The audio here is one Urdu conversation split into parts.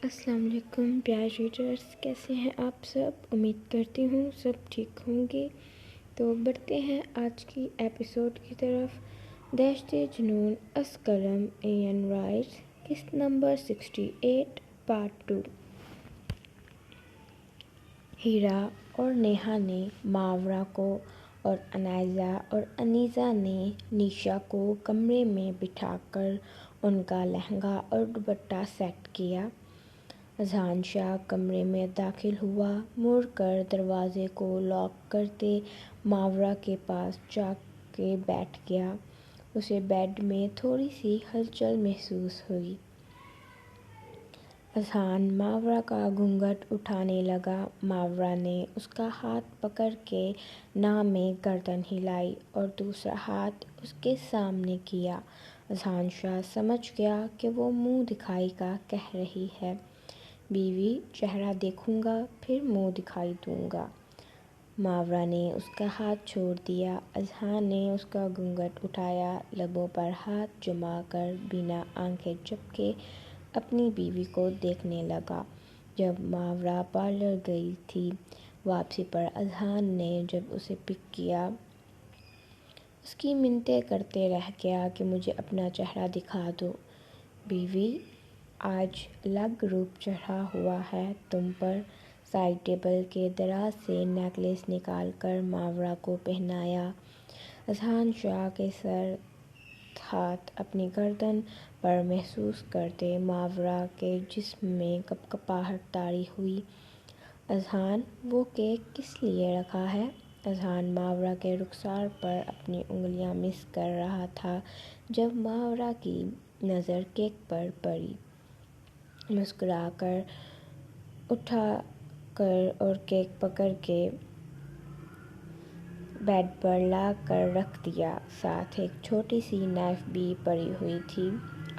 السلام علیکم پیارے ریڈرز، کیسے ہیں آپ سب؟ امید کرتی ہوں سب ٹھیک ہوں گے۔ تو بڑھتے ہیں آج کی ایپیسوڈ کی طرف۔ دہشت جنون از قلم این رائٹس، قسط نمبر 68 پارٹ 2۔ ہیرا اور نیہا نے ماورا کو اور انائزہ اور انیزہ نے نیشا کو کمرے میں بٹھا کر ان کا لہنگا اور دوپٹہ سیٹ کیا۔ اذہان شاہ کمرے میں داخل ہوا، مڑ کر دروازے کو لاک کرتے ماورا کے پاس جا کے بیٹھ گیا۔ اسے بیڈ میں تھوڑی سی ہلچل محسوس ہوئی۔ اذہان ماورا کا گھونگھٹ اٹھانے لگا۔ ماورا نے اس کا ہاتھ پکڑ کے ناک میں گردن ہلائی اور دوسرا ہاتھ اس کے سامنے کیا۔ اذہان شاہ سمجھ گیا کہ وہ منہ دکھائی کا کہہ رہی ہے۔ بیوی، چہرہ دیکھوں گا پھر منہ دکھائی دوں گا۔ ماورا نے اس کا ہاتھ چھوڑ دیا۔ اذہان نے اس کا گھونگھٹ اٹھایا، لبوں پر ہاتھ جما کر بنا آنکھیں جھپکے اپنی بیوی کو دیکھنے لگا۔ جب ماورا پارلر گئی تھی، واپسی پر اذہان نے جب اسے پک کیا، اس کی منتیں کرتے رہ گیا کہ مجھے اپنا چہرہ دکھا دو۔ بیوی، آج الگ روپ چڑھا ہوا ہے تم پر۔ سائڈ ٹیبل کے دراز سے نیکلس نکال کر ماورا کو پہنایا۔ اذہان شاہ کے سرد ہاتھ اپنی گردن پر محسوس کرتے ماورا کے جسم میں کپکپاہٹ طاری ہوئی۔ اذہان، وہ کیک کس لیے رکھا ہے؟ اذہان ماورا کے رخسار پر اپنی انگلیاں مس کر رہا تھا جب ماورا کی نظر کیک پر پڑی۔ مسکرا کر اٹھا کر اور کیک پکڑ کے بیڈ پر لا کر رکھ دیا۔ ساتھ ایک چھوٹی سی نائف بھی پڑی ہوئی تھی۔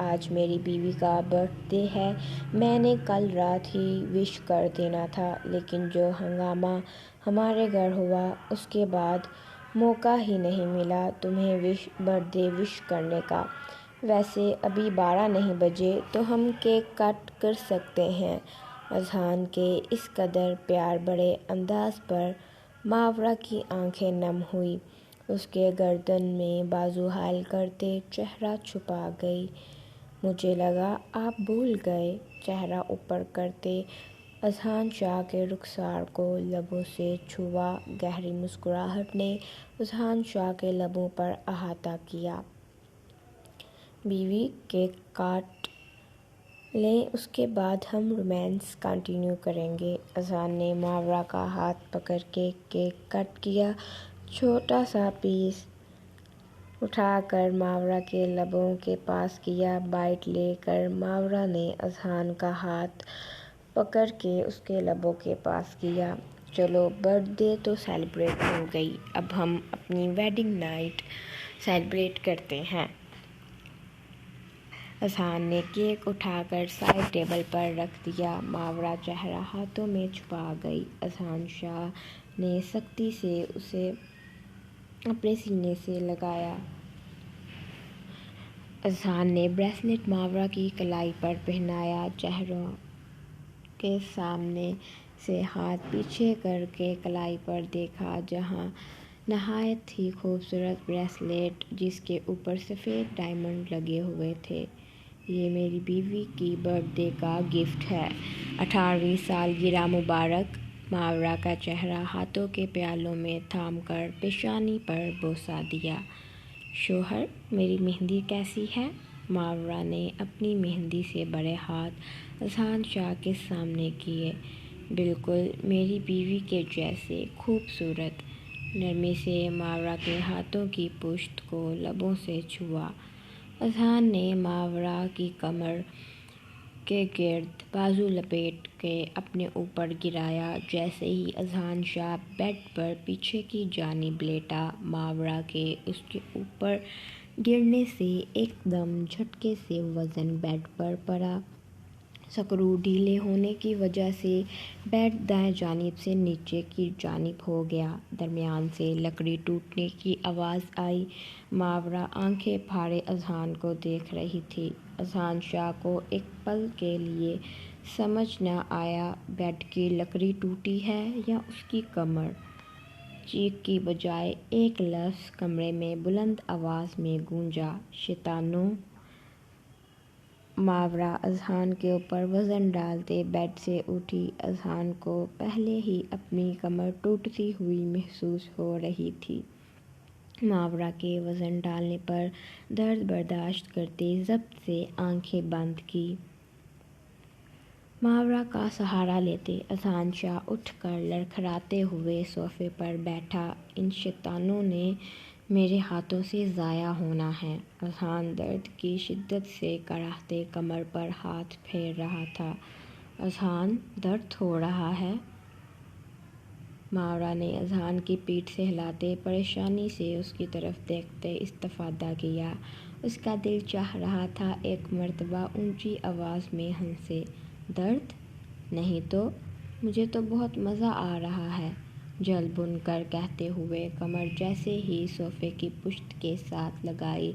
آج میری بیوی کا برتھ ڈے ہے۔ میں نے کل رات ہی وش کر دینا تھا، لیکن جو ہنگامہ ہمارے گھر ہوا اس کے بعد موقع ہی نہیں ملا تمہیں برتھ ڈے وش کرنے کا۔ ویسے ابھی 12 نہیں بجے تو ہم کیک کٹ کر سکتے ہیں۔ اذہان کے اس قدر پیار بھرے انداز پر ماورا کی آنکھیں نم ہوئیں۔ اس کے گردن میں بازو حائل کرتے چہرہ چھپا گئی۔ مجھے لگا آپ بھول گئے۔ چہرہ اوپر کرتے اذہان شاہ کے رخسار کو لبوں سے چھوا۔ گہری مسکراہٹ نے اذہان شاہ کے لبوں پر احاطہ کیا۔ بیوی، کیک کاٹ لیں، اس کے بعد ہم رومانس کنٹینیو کریں گے۔ اذہان نے ماورا کا ہاتھ پکڑ کے کیک کٹ کیا۔ چھوٹا سا پیس اٹھا کر ماورا کے لبوں کے پاس کیا۔ بائٹ لے کر ماورا نے اذہان کا ہاتھ پکڑ کے اس کے لبوں کے پاس کیا۔ چلو، برتھ ڈے تو سیلیبریٹ ہو گئی، اب ہم اپنی ویڈنگ نائٹ سیلیبریٹ کرتے ہیں۔ اذہان نے کیک اٹھا کر سائڈ ٹیبل پر رکھ دیا۔ ماورا چہرہ ہاتھوں میں چھپا گئی۔ اذہان شاہ نے سختی سے اسے اپنے سینے سے لگایا۔ اذہان نے بریسلٹ ماورا کی کلائی پر پہنایا۔ چہرے کے سامنے سے ہاتھ پیچھے کر کے کلائی پر دیکھا، جہاں نہایت ہی خوبصورت بریسلٹ جس کے اوپر سفید ڈائمنڈ لگے ہوئے تھے۔ یہ میری بیوی کی برتھ ڈے کا گفٹ ہے، 18ویں سالگرہ مبارک۔ ماورا کا چہرہ ہاتھوں کے پیالوں میں تھام کر پیشانی پر بوسہ دیا۔ شوہر، میری مہندی کیسی ہے؟ ماورا نے اپنی مہندی سے بھرے ہاتھ اذہان شاہ کے سامنے کیے۔ بالکل میری بیوی کے جیسے خوبصورت۔ نرمی سے ماورا کے ہاتھوں کی پشت کو لبوں سے چھوا۔ اذہان نے ماورا کی کمر کے گرد بازو لپیٹ کے اپنے اوپر گرایا۔ جیسے ہی اذہان شاہ بیڈ پر پیچھے کی جانب لیٹا، ماورا کے اس کے اوپر گرنے سے ایک دم جھٹکے سے وزن بیڈ پر پڑا۔ سکرو ڈھیلے ہونے کی وجہ سے بیڈ دائیں جانب سے نیچے کی جانب ہو گیا۔ درمیان سے لکڑی ٹوٹنے کی آواز آئی۔ ماورا آنکھیں پھاڑے اذہان کو دیکھ رہی تھی۔ اذہان شاہ کو ایک پل کے لیے سمجھ نہ آیا بیڈ کی لکڑی ٹوٹی ہے یا اس کی کمر۔ چیخ کی بجائے ایک لفظ کمرے میں بلند آواز میں گونجا، "شیطانوں!" ماورا اذہان کے اوپر وزن ڈالتے بیڈ سے اٹھی۔ اذہان کو پہلے ہی اپنی کمر ٹوٹتی ہوئی محسوس ہو رہی تھی۔ ماورا کے وزن ڈالنے پر درد برداشت کرتے ضبط سے آنکھیں بند کی۔ ماورا کا سہارا لیتے اذہان شاہ اٹھ کر لڑکھڑاتے ہوئے صوفے پر بیٹھا۔ "ان شیطانوں نے میرے ہاتھوں سے ضائع ہونا ہے۔" اذہان درد کی شدت سے کراہتے کمر پر ہاتھ پھیر رہا تھا۔ "اذہان، درد ہو رہا ہے؟" ماورا نے اذہان کی پیٹھ سے ہلاتے پریشانی سے اس کی طرف دیکھتے استفادہ کیا۔ اس کا دل چاہ رہا تھا ایک مرتبہ اونچی آواز میں ہنسے۔ "درد؟ نہیں تو مجھے تو بہت مزہ آ رہا ہے۔" جل بھن کر کہتے ہوئے کمر جیسے ہی صوفے کی پشت کے ساتھ لگائی،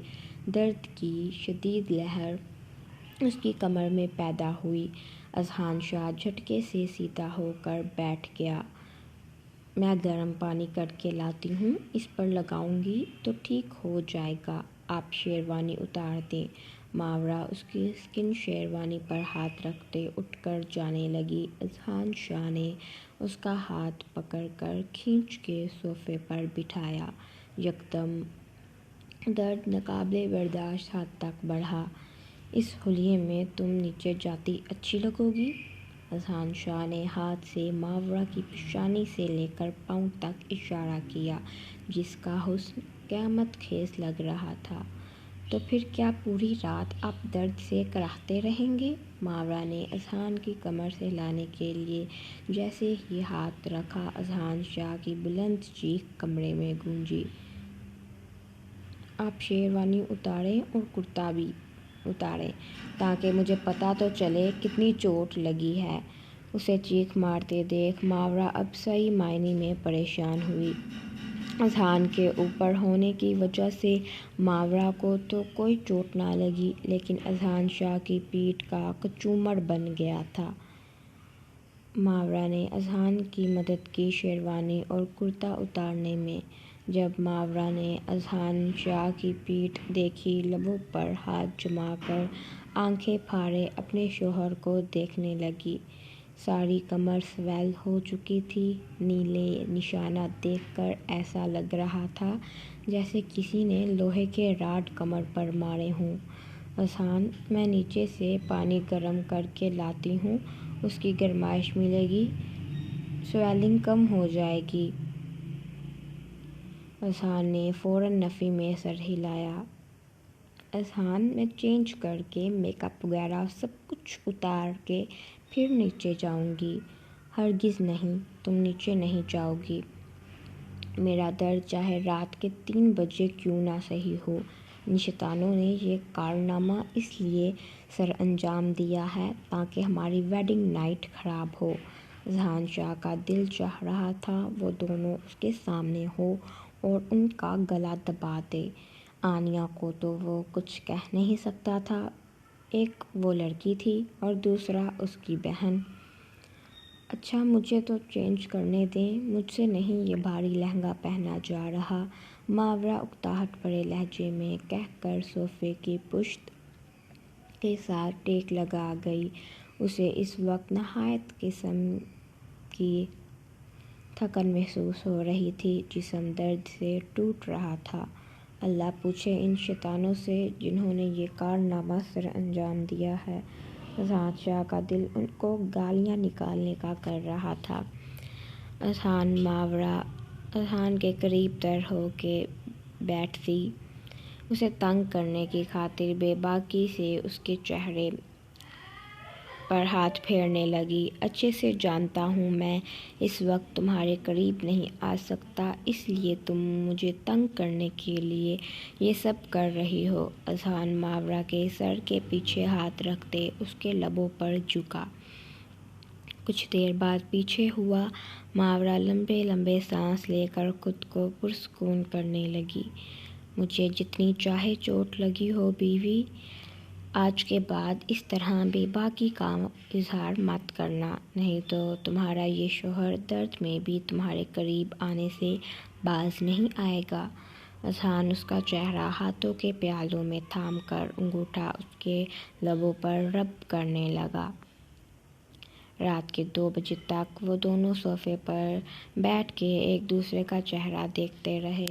درد کی شدید لہر اس کی کمر میں پیدا ہوئی۔ اذہان شاہ جھٹکے سے سیدھا ہو کر بیٹھ گیا۔ "میں گرم پانی کر کے لاتی ہوں، اس پر لگاؤں گی تو ٹھیک ہو جائے گا۔ آپ شیروانی اتار دیں۔" ماورا اس کی اسکن شیروانی پر ہاتھ رکھتے اٹھ کر جانے لگی۔ اذہان شاہ نے اس کا ہاتھ پکڑ کر کھینچ کے صوفے پر بٹھایا۔ یکدم درد ناقابل برداشت حد تک بڑھا۔ "اس حلیے میں تم نیچے جاتی اچھی لگو گی۔" اذہان شاہ نے ہاتھ سے ماورا کی پیشانی سے لے کر پاؤں تک اشارہ کیا، جس کا حسن قیامت خیز لگ رہا تھا۔ "تو پھر کیا پوری رات آپ درد سے کراہتے رہیں گے؟" ماورا نے اذہان کی کمر سہلانے کے لیے جیسے ہی ہاتھ رکھا، اذہان شاہ کی بلند چیخ کمرے میں گونجی۔ "آپ شیروانی اتاریں اور کرتا بھی اتاریں، تاکہ مجھے پتہ تو چلے کتنی چوٹ لگی ہے۔" اسے چیخ مارتے دیکھ ماورا اب صحیح معنی میں پریشان ہوئی۔ اذہان کے اوپر ہونے کی وجہ سے ماورا کو تو کوئی چوٹ نہ لگی، لیکن اذہان شاہ کی پیٹھ کا کچومڑ بن گیا تھا۔ ماورا نے اذہان کی مدد کی شیروانی اور کرتا اتارنے میں۔ جب ماورا نے اذہان شاہ کی پیٹھ دیکھی، لبوں پر ہاتھ جما کر آنکھیں پھاڑے اپنے شوہر کو دیکھنے لگی۔ ساری کمر سویل ہو چکی تھی۔ نیلے نشانات دیکھ کر ایسا لگ رہا تھا جیسے کسی نے لوہے کے راڈ کمر پر مارے ہوں۔ "اذہان، میں نیچے سے پانی گرم کر کے لاتی ہوں، اس کی گرمائش ملے گی، سویلنگ کم ہو جائے گی۔" اذہان نے فوراً نفی میں سر ہلایا۔ "اذہان، میں چینج کر کے میک اپ وغیرہ سب کچھ اتار کے پھر نیچے جاؤں گی۔" "ہرگز نہیں، تم نیچے نہیں جاؤ گی۔ میرا درد چاہے رات کے 3 بجے کیوں نہ سہی ہو۔ ان شیطانوں نے یہ کارنامہ اس لیے سر انجام دیا ہے تاکہ ہماری ویڈنگ نائٹ خراب ہو۔" اذہان شاہ کا دل چاہ رہا تھا وہ دونوں اس کے سامنے ہوں اور ان کا گلا دبا دے۔ آنیہ کو تو وہ کچھ کہہ نہیں سکتا تھا، ایک وہ لڑکی تھی اور دوسرا اس کی بہن۔ "اچھا، مجھے تو چینج کرنے دیں، مجھ سے نہیں یہ بھاری لہنگا پہنا جا رہا۔" ماورا اکتاہٹ بھرے لہجے میں کہہ کر صوفے کی پشت کے ساتھ ٹیک لگا گئی۔ اسے اس وقت نہایت قسم کی تھکن محسوس ہو رہی تھی، جسم درد سے ٹوٹ رہا تھا۔ اللہ پوچھے ان شیطانوں سے جنہوں نے یہ کارنامہ سر انجام دیا ہے۔ اذہان شاہ کا دل ان کو گالیاں نکالنے کا کر رہا تھا۔ ماورا اذہان کے قریب تر ہو کے بیٹھتی، اسے تنگ کرنے کی خاطر بے باکی سے اس کے چہرے پر ہاتھ پھیرنے لگی۔ اچھے سے جانتا ہوں میں اس وقت تمہارے قریب نہیں آ سکتا، اس لیے تم مجھے تنگ کرنے کے لیے یہ سب کر رہی ہو۔ اذہان ماورا کے سر کے پیچھے ہاتھ رکھتے اس کے لبوں پر جھکا۔ کچھ دیر بعد پیچھے ہوا۔ ماورا لمبے لمبے سانس لے کر خود کو پرسکون کرنے لگی۔ مجھے جتنی چاہے چوٹ لگی ہو بیوی، آج کے بعد اس طرح بے باکی کا اظہار مت کرنا، نہیں تو تمہارا یہ شوہر درد میں بھی تمہارے قریب آنے سے باز نہیں آئے گا۔ اذہان اس کا چہرہ ہاتھوں کے پیالوں میں تھام کر انگوٹھا اس کے لبوں پر رب کرنے لگا۔ رات کے 2 بجے تک وہ دونوں صوفے پر بیٹھ کے ایک دوسرے کا چہرہ دیکھتے رہے۔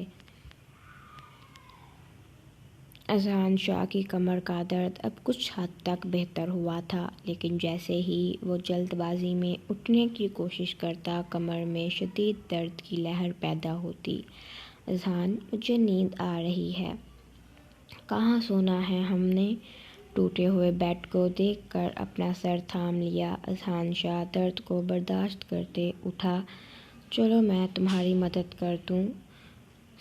اذہان شاہ کی کمر کا درد اب کچھ حد تک بہتر ہوا تھا، لیکن جیسے ہی وہ جلد بازی میں اٹھنے کی کوشش کرتا، کمر میں شدید درد کی لہر پیدا ہوتی۔ اذہان، مجھے نیند آ رہی ہے۔ کہاں سونا ہے ہم نے؟ ٹوٹے ہوئے بیڈ کو دیکھ کر اپنا سر تھام لیا۔ اذہان شاہ درد کو برداشت کرتے اٹھا۔ چلو میں تمہاری مدد کر دوں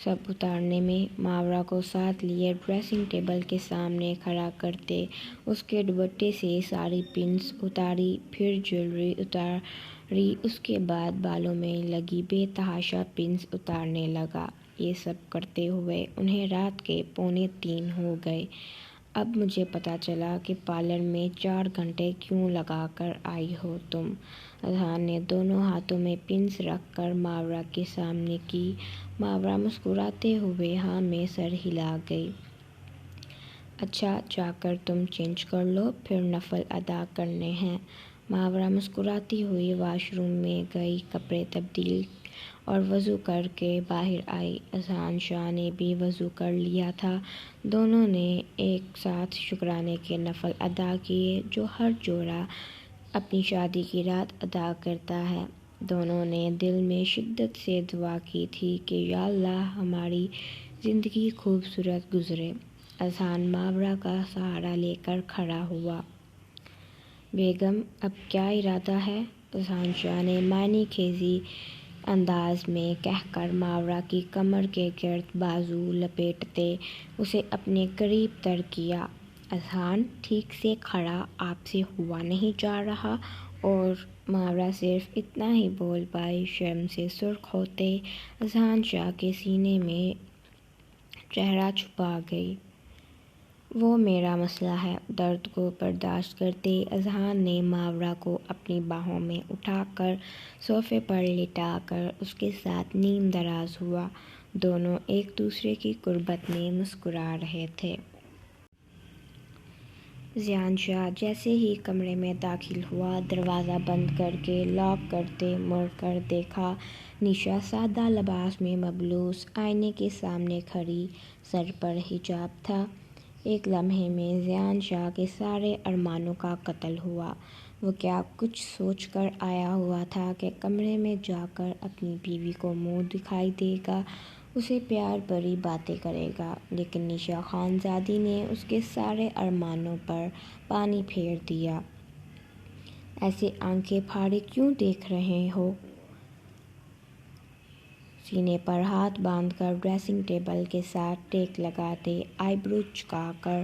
سب اتارنے میں۔ ماورا کو ساتھ لیے ڈریسنگ ٹیبل کے سامنے کھڑا کرتے اس کے دوپٹے سے ساری پنس اتاری، پھر جیولری اتاری، اس کے بعد بالوں میں لگی بے تحاشا پنس اتارنے لگا۔ یہ سب کرتے ہوئے انہیں رات کے 2:45 ہو گئے۔ اب مجھے پتہ چلا کہ پارلر میں 4 گھنٹے کیوں لگا کر آئی ہو تم۔ اذہان نے دونوں ہاتھوں میں پنس رکھ کر ماورا کے سامنے کی۔ ماورا مسکراتے ہوئے ہاں میں سر ہلا گئی۔ اچھا، جا کر تم چینج کر لو، پھر نفل ادا کرنے ہیں۔ ماورا مسکراتی ہوئی واش روم میں گئی، کپڑے تبدیل اور وضو کر کے باہر آئی۔ اذہان شاہ نے بھی وضو کر لیا تھا۔ دونوں نے ایک ساتھ شکرانے کے نفل ادا کیے، جو ہر جوڑا اپنی شادی کی رات ادا کرتا ہے۔ دونوں نے دل میں شدت سے دعا کی تھی کہ یا اللہ ہماری زندگی خوبصورت گزرے۔ اذہان ماورا کا سہارا لے کر کھڑا ہوا۔ بیگم، اب کیا ارادہ ہے؟ اذہان شاہ نے معنی خیز انداز میں کہہ کر ماورا کی کمر کے گرد بازو لپیٹتے اسے اپنے قریب تر کیا۔ اذہان، ٹھیک سے کھڑا آپ سے ہوا نہیں جا رہا، اور ماورا صرف اتنا ہی بول پائی۔ شرم سے سرخ ہوتے اذہان شاہ کے سینے میں چہرہ چھپا گئی۔ وہ میرا مسئلہ ہے۔ درد کو برداشت کرتے اذہان نے ماورا کو اپنی باہوں میں اٹھا کر صوفے پر لٹا کر اس کے ساتھ نیم دراز ہوا۔ دونوں ایک دوسرے کی قربت میں مسکرا رہے تھے۔ اذہان شاہ جیسے ہی کمرے میں داخل ہوا، دروازہ بند کر کے لاک کرتے مڑ کر دیکھا۔ نیشا سادہ لباس میں ملبوس آئینے کے سامنے کھڑی، سر پر حجاب تھا۔ ایک لمحے میں اذہان شاہ کے سارے ارمانوں کا قتل ہوا۔ وہ کیا کچھ سوچ کر آیا ہوا تھا کہ کمرے میں جا کر اپنی بیوی کو منہ دکھائی دے گا، اسے پیار بھری باتیں کرے گا، لیکن نیشا خان زادی نے اس کے سارے ارمانوں پر پانی پھیر دیا۔ ایسے آنکھیں پھاڑے کیوں دیکھ رہے ہو؟ سینے پر ہاتھ باندھ کر ڈریسنگ ٹیبل کے ساتھ ٹیک لگاتے آئی برو جھکا کر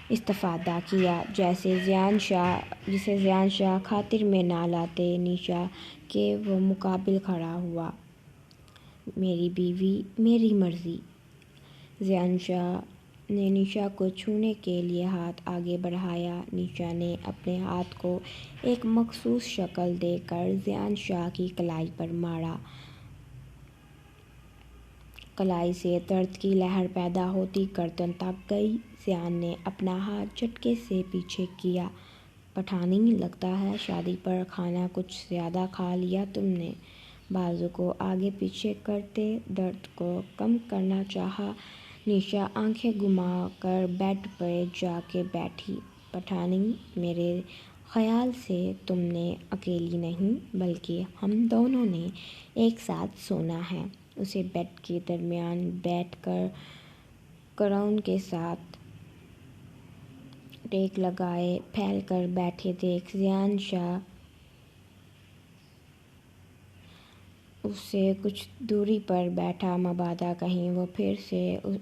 استفادہ کیا، جسے اذہان شاہ خاطر میں نہ لاتے۔ نیشا کے وہ مقابل کھڑا ہوا۔ میری بیوی، میری مرضی۔ اذہان شاہ نے نیشا کو چھونے کے لیے ہاتھ آگے بڑھایا۔ نیشا نے اپنے ہاتھ کو ایک مخصوص شکل دے کر اذہان شاہ کی کلائی پر مارا۔ کلائی سے درد کی لہر پیدا ہوتی گردن تک گئی۔ اذہان نے اپنا ہاتھ جھٹکے سے پیچھے کیا۔ پٹھانی، لگتا ہے شادی پر کھانا کچھ زیادہ کھا لیا تم نے۔ بازو کو آگے پیچھے کرتے درد کو کم کرنا چاہا۔ نیشا آنکھیں گھما کر بیڈ پہ جا کے بیٹھی۔ پٹھانی، میرے خیال سے تم نے اکیلی نہیں، بلکہ ہم دونوں نے ایک ساتھ سونا ہے۔ اسے بیڈ کے درمیان بیٹھ کر کراؤن کے ساتھ ٹیک لگائے پھیل کر بیٹھے دیکھ زیان شاہ اس سے کچھ دوری پر بیٹھا، مبادا کہیں وہ پھر سے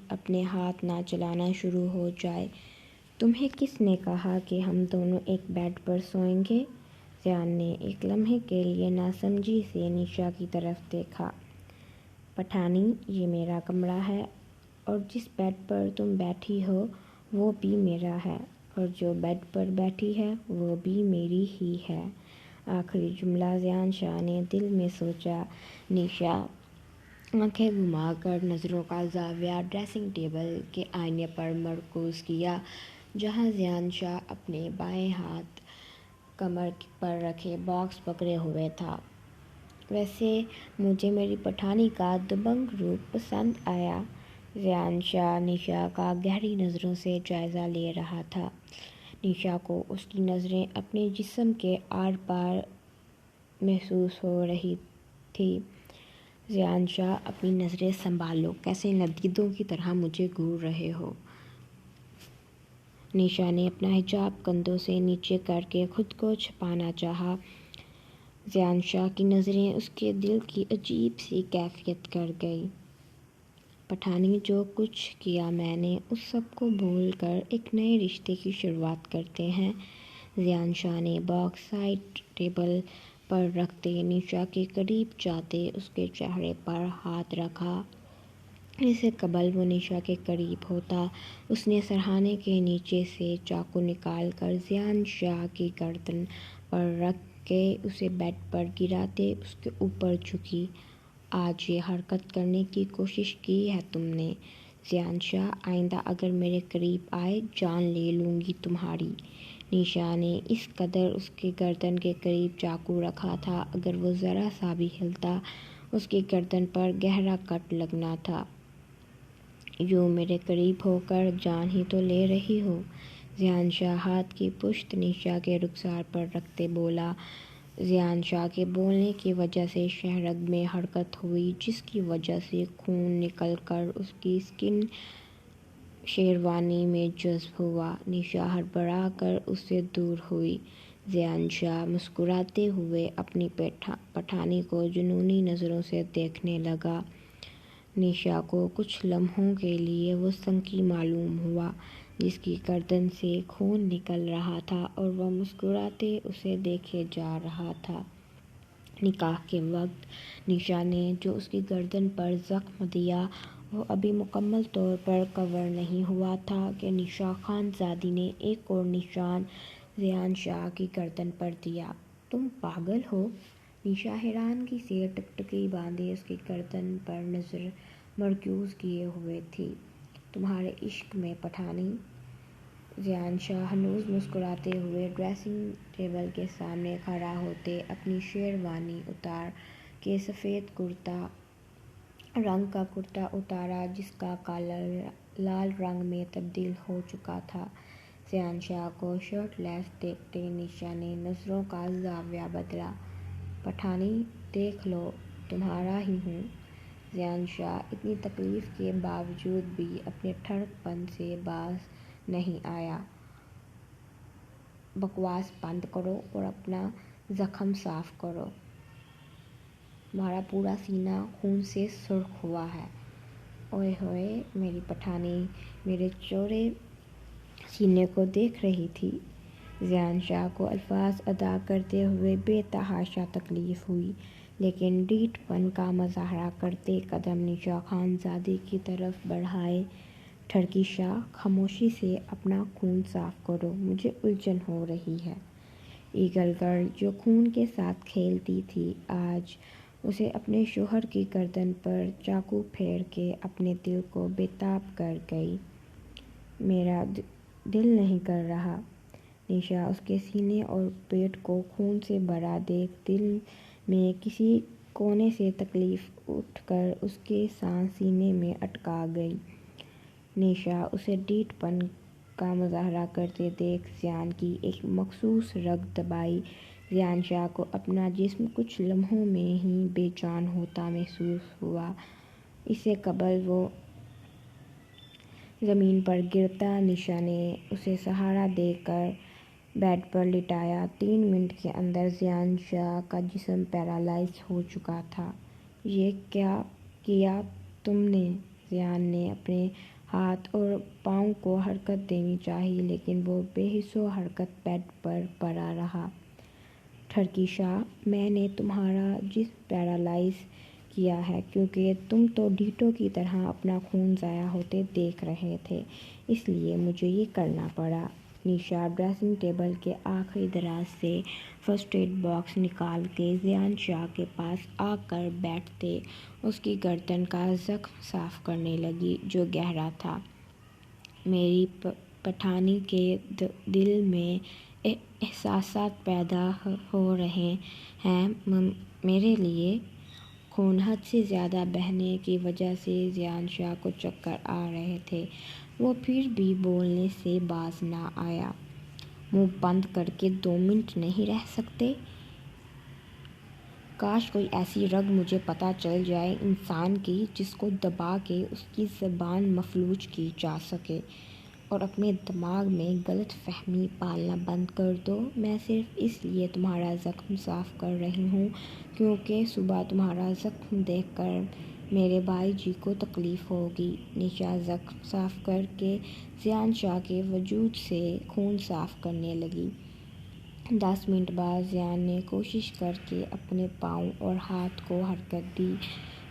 اپنے ہاتھ نہ چلانا شروع ہو جائے۔ تمہیں کس نے کہا کہ ہم دونوں ایک بیڈ پر سوئیں گے؟ زیان نے ایک لمحے کے لیے ناسمجھی سے نیشا کی طرف دیکھا۔ پٹھانی، یہ میرا کمرہ ہے اور جس بیڈ پر تم بیٹھی ہو وہ بھی میرا ہے، اور جو بیڈ پر بیٹھی ہے وہ بھی میری ہی ہے۔ آخری جملہ زیان شاہ نے دل میں سوچا۔ نیشا آنکھیں گھما کر نظروں کا زاویہ ڈریسنگ ٹیبل کے آئینے پر مرکوز کیا، جہاں زیان شاہ اپنے بائیں ہاتھ کمر پر رکھے باکس پکڑے ہوئے تھا۔ ویسے مجھے میری پٹھانی کا دبنگ روپ پسند آیا۔ زیان شاہ نیشا کا گہری نظروں سے جائزہ لے رہا تھا۔ نیشا کو اس کی نظریں اپنے جسم کے آر پار محسوس ہو رہی تھی۔ زیان شاہ، اپنی نظریں سنبھالو، کیسے ندیدوں کی طرح مجھے گھور رہے ہو۔ نیشا نے اپنا حجاب کندھوں سے نیچے کر کے خود کو چھپانا چاہا۔ زیان شاہ کی نظریں اس کے دل کی عجیب سی کیفیت کر گئیں۔ پٹھانی، جو کچھ کیا میں نے اس سب کو بھول کر ایک نئے رشتے کی شروعات کرتے ہیں۔ زیان شاہ نے باکس سائڈ ٹیبل پر رکھتے نیشا کے قریب جاتے اس کے چہرے پر ہاتھ رکھا۔ اس سے قبل وہ نیشا کے قریب ہوتا، اس نے سرہانے کے نیچے سے چاقو نکال کر زیان شاہ کی گردن پر رکھ کے اسے بیڈ پر گراتے اس کے اوپر جھکی۔ آج یہ حرکت کرنے کی کوشش کی ہے تم نے؟ زیان شاہ، آئندہ اگر میرے قریب آئے جان لے لوں گی تمہاری۔ نیشا نے اس قدر اس کی گردن کے قریب چاقو رکھا تھا، اگر وہ ذرا سا بھی ہلتا اس کی گردن پر گہرا کٹ لگنا تھا۔ یوں میرے قریب ہو کر جان ہی تو لے رہی ہو۔ زیان شاہ ہاتھ کی پشت نیشا کے رخسار پر رکھتے بولا۔ زیان شاہ کے بولنے کی وجہ سے شہرگ میں حرکت ہوئی، جس کی وجہ سے خون نکل کر اس کی سکن شیروانی میں جذب ہوا۔ نیشا ہڑبڑا کر اس سے دور ہوئی۔ زیان شاہ مسکراتے ہوئے اپنی پٹھانی کو جنونی نظروں سے دیکھنے لگا۔ نیشا کو کچھ لمحوں کے لیے وہ سنکی معلوم ہوا جس کی گردن سے خون نکل رہا تھا، اور وہ مسکراتے اسے دیکھے جا رہا تھا۔ نکاح کے وقت نیشا نے جو اس کی گردن پر زخم دیا وہ ابھی مکمل طور پر کور نہیں ہوا تھا کہ نیشا خان زادی نے ایک اور نشان زیان شاہ کی گردن پر دیا۔ تم پاگل ہو؟ نیشا حیرانگی سے ٹکٹکی باندھے اس کی گردن پر نظر مرکوز کیے ہوئے تھی۔ تمہارے عشق میں پٹھانی؟ زیان شاہ ہنوز مسکراتے ہوئے ڈریسنگ ٹیبل کے سامنے کھڑا ہوتے اپنی شیروانی اتار کے سفید رنگ کا کرتا اتارا، جس کا کالر لال رنگ میں تبدیل ہو چکا تھا۔ زیان شاہ کو شرٹ لیس دیکھتے نیشا نے نظروں کا زاویہ بدلا۔ پٹھانی، دیکھ لو، تمہارا ہی ہوں۔ زیان شاہ اتنی تکلیف کے باوجود بھی اپنے ٹھڑک پن سے باز نہیں آیا۔ بکواس بند کرو اور اپنا زخم صاف کرو۔ تمہارا پورا سینہ خون سے سرخ ہوا ہے۔ اوئے ہوئے، میری پٹھانی میرے چوڑے سینے کو دیکھ رہی تھی۔ زیان شاہ کو الفاظ ادا کرتے ہوئے بے تحاشا تکلیف ہوئی، لیکن ڈھیٹ پن کا مظاہرہ کرتے قدم نیشا خان زادی کی طرف بڑھائے۔ ٹھڑکی شاہ، خاموشی سے اپنا خون صاف کرو، مجھے الجھن ہو رہی ہے۔ ایگل گرل جو خون کے ساتھ کھیلتی تھی، آج اسے اپنے شوہر کی گردن پر چاقو پھیر کے اپنے دل کو بے تاب کر گئی۔ میرا دل نہیں کر رہا۔ نیشا اس کے سینے اور پیٹ کو خون سے بھرا دیکھ دل میں کسی کونے سے تکلیف اٹھ کر اس کے سانس سینے میں اٹکا گئی۔ نیشا اسے ڈھیٹ پن کا مظاہرہ کرتے دیکھ زیان کی ایک مخصوص رگ دبائی۔ زیان شاہ کو اپنا جسم کچھ لمحوں میں ہی بے جان ہوتا محسوس ہوا۔ اس سے قبل وہ زمین پر گرتا نشا نے اسے سہارا دے کر بیڈ پر لٹایا۔ 3 منٹ کے اندر زیان شاہ کا جسم پیرالائز ہو چکا تھا۔ یہ کیا کیا تم نے؟ زیان نے اپنے ہاتھ اور پاؤں کو حرکت دینی چاہی لیکن وہ بے حس و حرکت بیڈ پر پڑا رہا۔ ٹھرکی شاہ، میں نے تمہارا جسم پیرالائز کیا ہے کیونکہ تم تو ڈھیٹوں کی طرح اپنا خون ضائع ہوتے دیکھ رہے تھے، اس لیے مجھے یہ کرنا پڑا۔ نشا ڈریسنگ ٹیبل کے آخری دراز سے فرسٹ ایڈ باکس نکال کے زیان شاہ کے پاس آ کر بیٹھتے اس کی گردن کا زخم صاف کرنے لگی جو گہرا تھا۔ میری پٹھانی کے دل میں احساسات پیدا ہو رہے ہیں میرے لیے۔ خون حد سے زیادہ بہنے کی وجہ سے زیان شاہ کو چکر آ رہے تھے۔ وہ پھر بھی بولنے سے باز نہ آیا۔ منہ بند کر کے 2 منٹ نہیں رہ سکتے؟ کاش کوئی ایسی رگ مجھے پتہ چل جائے انسان کی جس کو دبا کے اس کی زبان مفلوج کی جا سکے۔ اور اپنے دماغ میں غلط فہمی پالنا بند کر دو۔ میں صرف اس لیے تمہارا زخم صاف کر رہی ہوں کیونکہ صبح تمہارا زخم دیکھ کر میرے بھائی جی کو تکلیف ہوگی۔ نشا زخم صاف کر کے زیان شاہ کے وجود سے خون صاف کرنے لگی۔ 10 منٹ بعد زیان نے کوشش کر کے اپنے پاؤں اور ہاتھ کو حرکت دی۔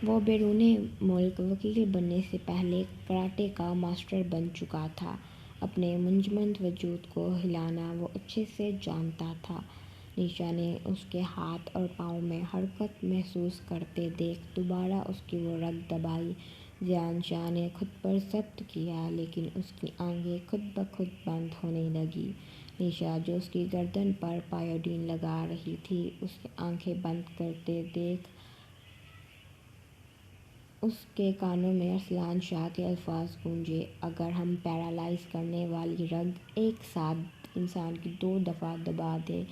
وہ بیرون ملک وکیل بننے سے پہلے کراٹے کا ماسٹر بن چکا تھا۔ اپنے منجمد وجود کو ہلانا وہ اچھے سے جانتا تھا۔ نشا نے اس کے ہاتھ اور پاؤں میں حرکت محسوس کرتے دیکھ دوبارہ اس کی وہ رگ دبائی۔ زیان شاہ نے خود پر ضبط کیا لیکن اس کی آنکھیں خود بخود بند ہونے لگیں۔ نشا جو اس کی گردن پر پائیوڈین لگا رہی تھی اس کی آنکھیں بند کرتے دیکھ اس کے کانوں میں ارسلان شاہ کے الفاظ گونجے، اگر ہم پیرالائز کرنے والی رگ ایک ساتھ انسان کی 2 دفعہ دبا دیں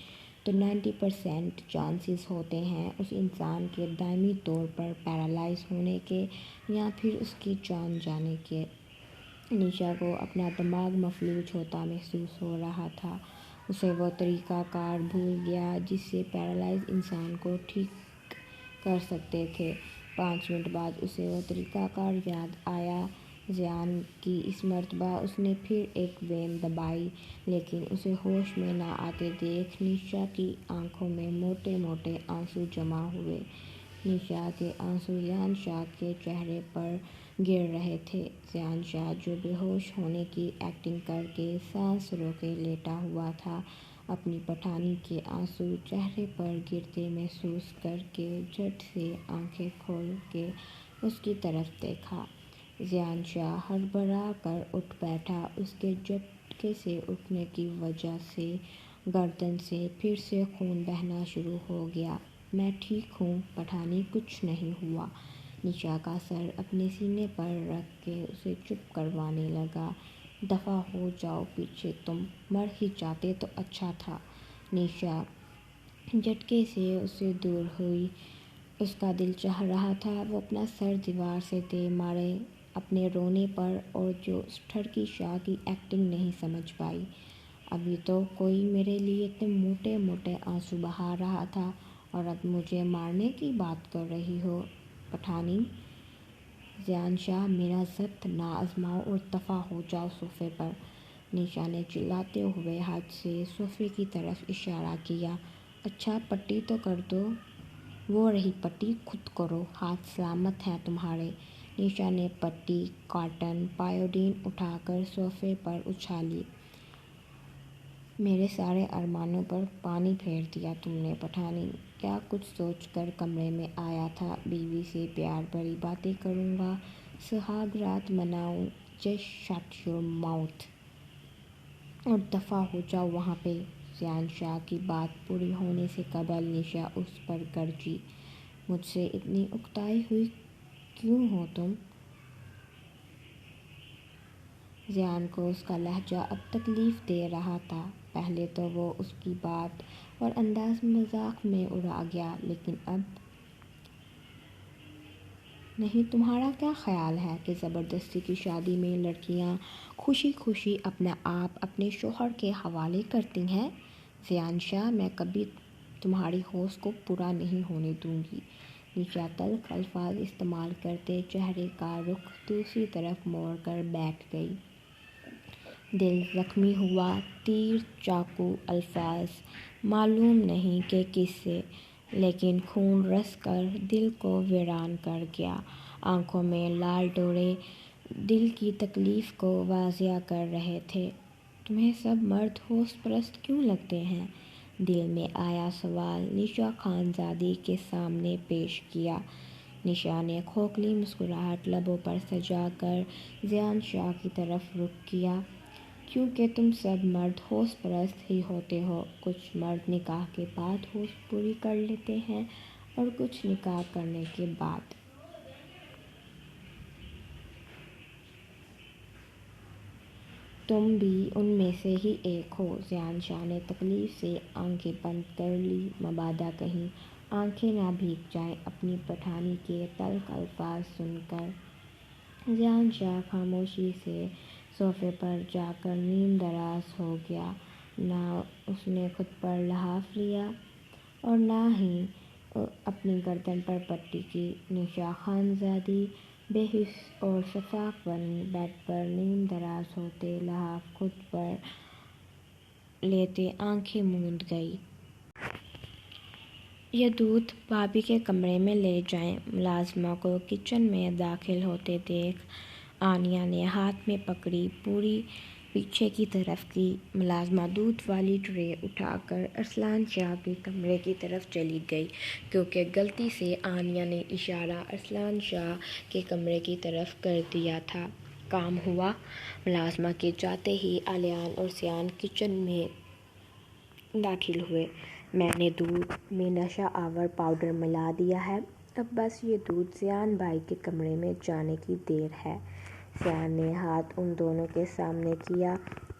تو 90% چانسز ہوتے ہیں اس انسان کے دائمی طور پر پیرالائز ہونے کے یا پھر اس کی جان جانے کے۔ نشا کو اپنا دماغ مفلوج ہوتا محسوس ہو رہا تھا۔ اسے وہ طریقہ کار بھول گیا جس سے پیرالائز انسان کو ٹھیک کر سکتے تھے۔ 5 منٹ بعد اسے وہ طریقہ کار یاد آیا۔ زیان کی اس مرتبہ اس نے پھر ایک وین دبائی لیکن اسے ہوش میں نہ آتے دیکھ نشا کی آنکھوں میں موٹے موٹے آنسو جمع ہوئے۔ نشا کے آنسو زیان شاہ کے چہرے پر گر رہے تھے۔ زیان شاہ جو بے ہوش ہونے کی ایکٹنگ کر کے سانس روکے لیٹا ہوا تھا، اپنی پٹھانی کے آنسو چہرے پر گرتے محسوس کر کے جھٹ سے آنکھیں کھول کے اس کی طرف دیکھا۔ زیان شاہ ہڑبڑا کر اٹھ بیٹھا۔ اس کے جھٹکے سے اٹھنے کی وجہ سے گردن سے پھر سے خون بہنا شروع ہو گیا۔ میں ٹھیک ہوں پٹھانی، کچھ نہیں ہوا۔ نشا کا سر اپنے سینے پر رکھ کے اسے چپ کروانے لگا۔ دفعہ ہو جاؤ پیچھے، تم مر ہی جاتے تو اچھا تھا۔ نشا جھٹکے سے اس سے دور ہوئی۔ اس کا دل چاہ رہا تھا وہ اپنا سر دیوار سے دے مارے اپنے رونے پر، اور جو اس ٹھرکی شاہ کی ایکٹنگ نہیں سمجھ پائی۔ ابھی تو کوئی میرے لیے اتنے موٹے موٹے آنسو بہا رہا تھا اور اب مجھے مارنے کی بات کر رہی ہو پٹھانی۔ زیان شاہ میرا ضبط نہ آزماؤ اور دفعہ ہو جاؤ صوفے پر۔ نشا نے چلاتے ہوئے ہاتھ سے صوفے کی طرف اشارہ کیا۔ اچھا پٹی تو کر دو۔ وہ رہی پٹی، خود کرو، ہاتھ سلامت ہیں تمہارے۔ نشا نے پٹی، کاٹن، پائیوڈین اٹھا کر صوفے پر اچھالی۔ میرے سارے ارمانوں پر پانی پھیر دیا تم نے پٹھانی۔ کیا کچھ سوچ کر کمرے میں آیا تھا؟ بیوی سے پیار بھری باتیں کروں گا، سہاگ رات مناؤں، جسٹ شٹ یور ماؤتھ اور دفعہ ہو جاؤ وہاں پہ۔ زیان شاہ کی بات پوری ہونے سے قبل نشا اس پر گرجی۔ مجھ سے اتنی اکتائی ہوئی کیوں ہو تم؟ زیان کو اس کا لہجہ اب تکلیف دے رہا تھا۔ پہلے تو وہ اس کی بات اور انداز مذاق میں اڑا گیا لیکن اب نہیں تمہارا کیا خیال ہے کہ زبردستی کی شادی میں لڑکیاں خوشی خوشی اپنا آپ اپنے شوہر کے حوالے کرتی ہیں؟ زیان شاہ، میں کبھی تمہاری ہوش کو پورا نہیں ہونے دوں گی۔ نشا تلخ الفاظ استعمال کرتے چہرے کا رخ دوسری طرف موڑ کر بیٹھ گئی۔ دل زخمی ہوا، تیر چاقو الفاظ معلوم نہیں کہ کس سے، لیکن خون رس کر دل کو ویران کر گیا۔ آنکھوں میں لال ڈورے دل کی تکلیف کو واضح کر رہے تھے۔ تمہیں سب مرد ہوش پرست کیوں لگتے ہیں؟ دل میں آیا سوال نشا خانزادی کے سامنے پیش کیا۔ نشا نے کھوکھلی مسکراہٹ لبوں پر سجا کر زیان شاہ کی طرف رخ کیا۔ کیونکہ تم سب مرد ہوش پرست ہی ہوتے ہو۔ کچھ مرد نکاح کے بعد ہوش پوری کر لیتے ہیں اور کچھ نکاح کرنے کے بعد۔ تم بھی ان میں سے ہی ایک ہو۔ زیان شاہ نے تکلیف سے آنکھیں بند کر لی، مبادا کہیں آنکھیں نہ بھیگ جائیں اپنی پٹھانی کے تلخ الفاظ سن کر۔ زیان شاہ خاموشی سے صوفے پر جا کر نیم دراز ہو گیا۔ نہ اس نے خود پر لحاف لیا اور نہ ہی اپنی گردن پر پٹی کی۔ نشا خانزادی بے حس اور شفاف بنی، بیڈ پر نیم دراز ہوتے، لحاف خود پر لیتے آنکھیں موند گئی۔ یہ دودھ بھابھی کے کمرے میں لے جائیں۔ ملازمہ کو کچن میں داخل ہوتے دیکھ آنیہ نے ہاتھ میں پکڑی پوری پیچھے کی طرف کی۔ ملازمہ دودھ والی ٹرے اٹھا کر ارسلان شاہ کے کمرے کی طرف چلی گئی، کیونکہ غلطی سے آنیہ نے اشارہ ارسلان شاہ کے کمرے کی طرف کر دیا تھا۔ کام ہوا۔ ملازمہ کے جاتے ہی الیان اور زیان کچن میں داخل ہوئے۔ میں نے دودھ میں نشہ آور پاؤڈر ملا دیا ہے، اب بس یہ دودھ زیان بھائی کے کمرے میں جانے کی دیر ہے۔ زیان نے ہاتھ ان دونوں کے سامنے کیا۔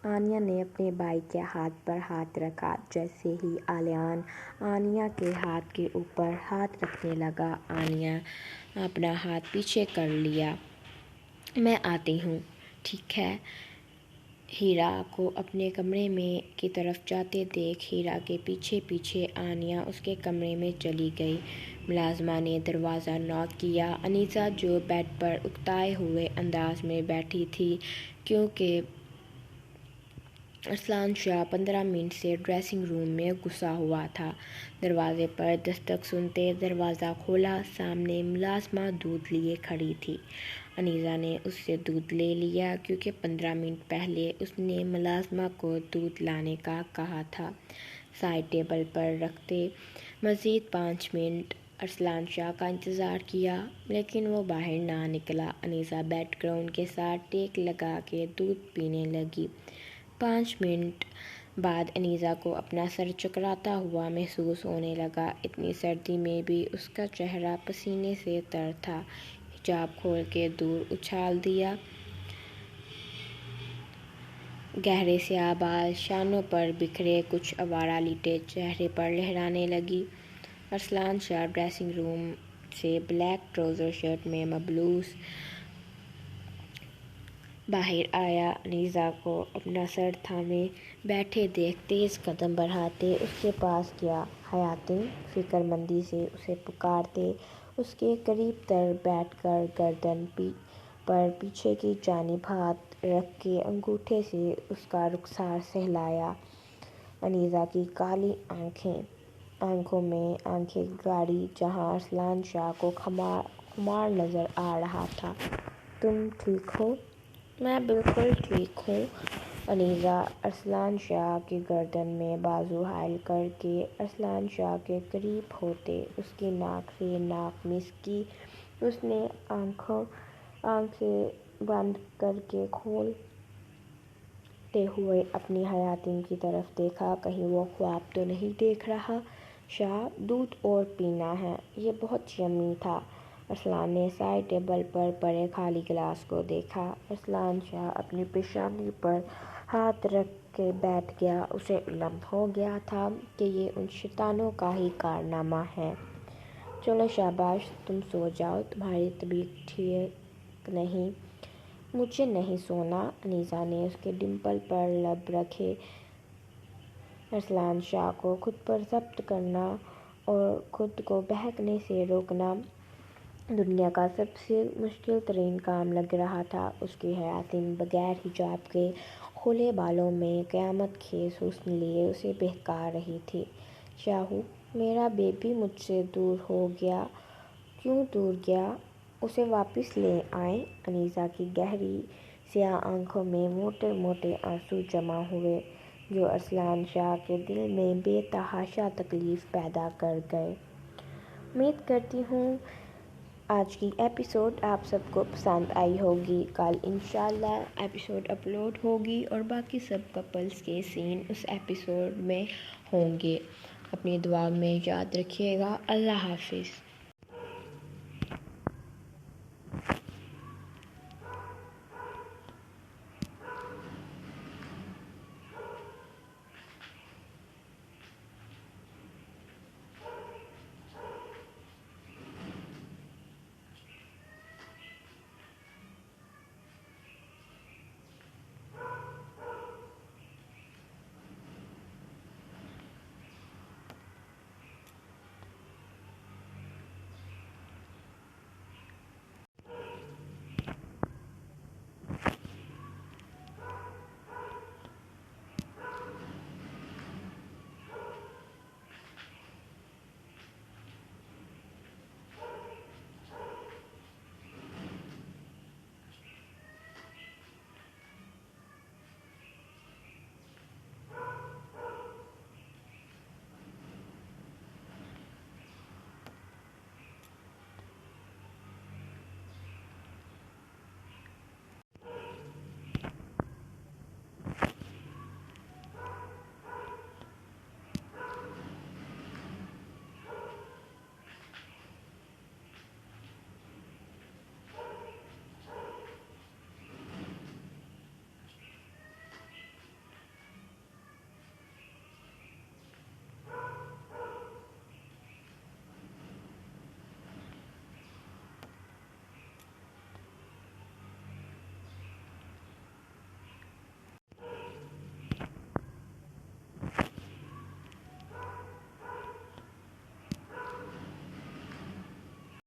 آنیہ نے اپنے بھائی کے ہاتھ پر ہاتھ رکھا۔ جیسے ہی الیان آنیہ کے ہاتھ کے اوپر ہاتھ رکھنے لگا، آنیہ اپنا ہاتھ پیچھے کر لیا۔ میں آتی ہوں، ٹھیک ہے؟ ہیرا کو اپنے کمرے میں کی طرف جاتے دیکھ ہیرا کے پیچھے پیچھے آنیہ اس کے کمرے میں چلی گئی۔ ملازمہ نے دروازہ ناک کیا۔ انیسہ جو بیڈ پر اکتائے ہوئے انداز میں بیٹھی تھی، کیونکہ ارسلان شاہ 15 منٹ سے ڈریسنگ روم میں گھسا ہوا تھا، دروازے پر دستک سنتے دروازہ کھولا۔ سامنے ملازمہ دودھ لیے کھڑی تھی۔ انیسہ نے اس سے دودھ لے لیا، کیونکہ 15 منٹ پہلے اس نے ملازمہ کو دودھ لانے کا کہا تھا۔ سائیڈ ٹیبل پر رکھتے مزید 5 منٹ ارسلان شاہ کا انتظار کیا، لیکن وہ باہر نہ نکلا۔ انیسہ بیک گراؤنڈ کے ساتھ ٹیک لگا کے دودھ پینے لگی۔ 5 منٹ بعد انیسہ کو اپنا سر چکراتا ہوا محسوس ہونے لگا۔ اتنی سردی میں بھی اس کا چہرہ پسینے سے تر تھا۔ حجاب کھول کے دور اچھال دیا۔ گہرے سیاہ بال شانوں پر بکھرے، کچھ آوارہ لٹیں چہرے پر لہرانے لگی۔ ارسلان شاہ ڈریسنگ روم سے بلیک ٹراؤزر شرٹ میں ملبوس باہر آیا۔ انیسہ کو اپنا سر تھامے بیٹھے دیکھ تیز قدم بڑھاتے اس کے پاس گیا۔ حیاتیں فکر مندی سے اسے پکارتے اس کے قریب تر بیٹھ کر گردن پر پیچھے کی جانب ہاتھ رکھ کے انگوٹھے سے اس کا رخسار سہلایا۔ انیسہ کی کالی آنکھوں میں آنکھیں گاڑی، جہاں ارسلان شاہ کو خمار نظر آ رہا تھا۔ تم ٹھیک ہو؟ میں بالکل ٹھیک ہوں۔ انیسہ ارسلان شاہ کی گردن میں بازو حائل کر کے ارسلان شاہ کے قریب ہوتے اس کی ناک سے ناک مس کی۔ اس نے آنکھیں بند کر کے کھولتے ہوئے اپنی حیاتیں کی طرف دیکھا، کہیں وہ خواب تو نہیں دیکھ رہا؟ شاہ، دودھ اور پینا ہے، یہ بہت یمی تھا۔ ارسلان نے سائیڈ ٹیبل پر پڑے خالی گلاس کو دیکھا۔ ارسلان شاہ اپنی پیشانی پر ہاتھ رکھ کے بیٹھ گیا۔ اسے علم ہو گیا تھا کہ یہ ان شیطانوں کا ہی کارنامہ ہے چلو شاباش، تم سو جاؤ، تمہاری طبیعت ٹھیک نہیں۔ مجھے نہیں سونا۔ انیسہ نے اس کے ڈمپل پر لب رکھے۔ ارسلان شاہ کو خود پر ضبط کرنا اور خود کو بہکنے سے روکنا دنیا کا سب سے مشکل ترین کام لگ رہا تھا۔ اس کی حیاتین بغیر حجاب کے کھلے بالوں میں قیامت خیز حسن لیے اسے بہکا رہی تھی۔ شاہو، میرا بیبی مجھ سے دور ہو گیا۔ کیوں دور گیا؟ اسے واپس لے آئیں۔ انیسہ کی گہری سیاہ آنکھوں میں موٹے موٹے آنسو جمع ہوئے جو ارسلان شاہ کے دل میں بے تحاشا تکلیف پیدا کر گئے۔ امید کرتی ہوں آج کی ایپیسوڈ آپ سب کو پسند آئی ہوگی۔ کل انشاءاللہ ایپیسوڈ اپلوڈ ہوگی اور باقی سب کپلز کے سین اس ایپیسوڈ میں ہوں گے۔ اپنی دعا میں یاد رکھیے گا۔ اللہ حافظ۔